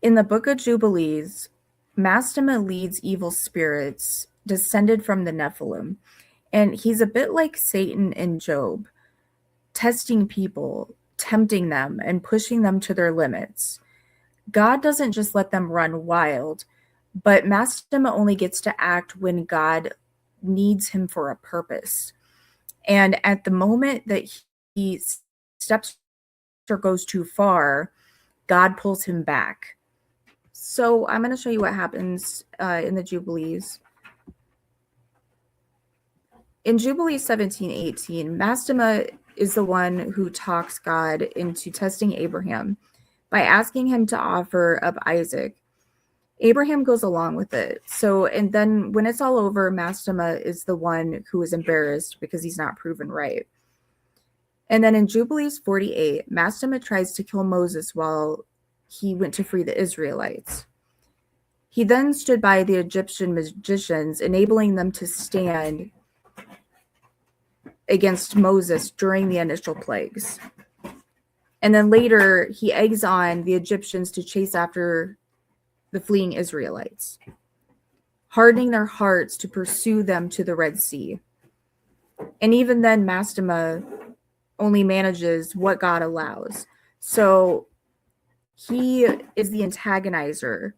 In the book of Jubilees, Mastema leads evil spirits descended from the Nephilim, and he's a bit like Satan in Job, testing people, tempting them, and pushing them to their limits. God doesn't just let them run wild, but Mastema only gets to act when God needs him for a purpose. And at the moment that he steps or goes too far, God pulls him back. So I'm going to show you what happens in the Jubilees. In Jubilees 17:18, Mastema is the one who talks God into testing Abraham by asking him to offer up Isaac. Abraham goes along with it. And then when it's all over, Mastema is the one who is embarrassed because he's not proven right. And then in Jubilees 48, Mastema tries to kill Moses while he went to free the Israelites. He then stood by the Egyptian magicians, enabling them to stand against Moses during the initial plagues. And then later, he eggs on the Egyptians to chase after the fleeing Israelites, hardening their hearts to pursue them to the Red Sea. And even then, Mastema only manages what God allows. So he is the antagonizer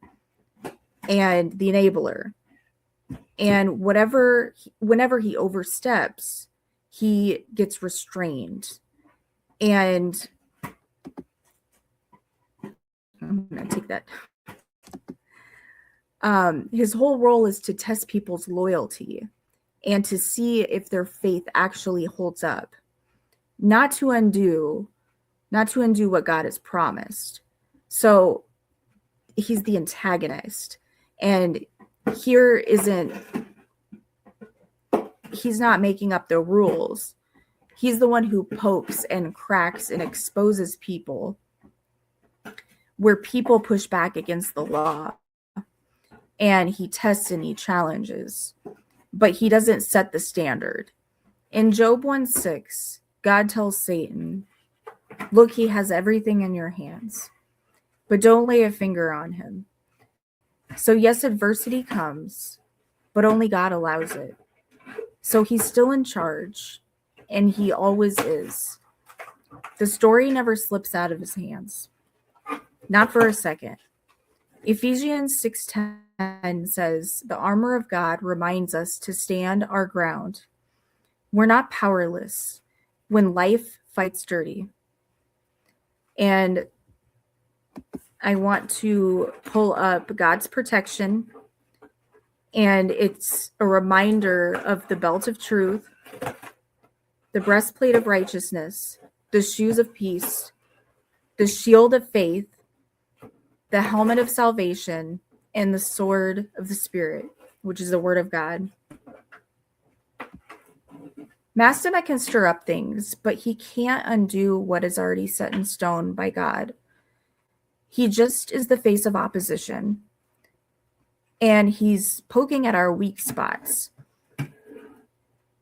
and the enabler. And whenever he oversteps, he gets restrained. And I'm going to take that. His whole role is to test people's loyalty and to see if their faith actually holds up, not to undo what God has promised. So he's the antagonist, and he's not making up the rules. He's the one who pokes and cracks and exposes people where people push back against the law, and he tests and he challenges, but he doesn't set the standard. In Job 1:6, God tells Satan, "Look, he has everything in your hands, but don't lay a finger on him." So yes, adversity comes, but only God allows it. So he's still in charge, and he always is. The story never slips out of his hands. Not for a second. Ephesians 6:10 says, "The armor of God reminds us to stand our ground. We're not powerless when life fights dirty." And I want to pull up God's protection, and it's a reminder of the belt of truth, the breastplate of righteousness, the shoes of peace, the shield of faith, the helmet of salvation, and the sword of the Spirit, which is the word of God. Mastema can stir up things, but he can't undo what is already set in stone by God. He just is the face of opposition, and he's poking at our weak spots,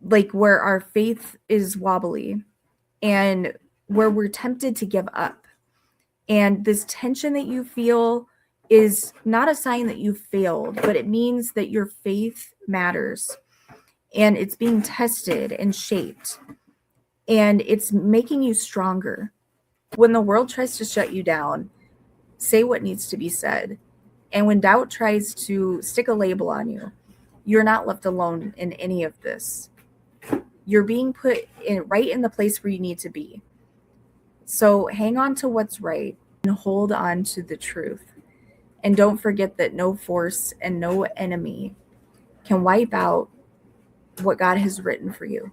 like where our faith is wobbly and where we're tempted to give up. And this tension that you feel is not a sign that you failed, but it means that your faith matters, and it's being tested and shaped, and it's making you stronger. When the world tries to shut you down, say what needs to be said. And when doubt tries to stick a label on you, you're not left alone in any of this. You're being put right in the place where you need to be. So hang on to what's right and hold on to the truth. And don't forget that no force and no enemy can wipe out what God has written for you.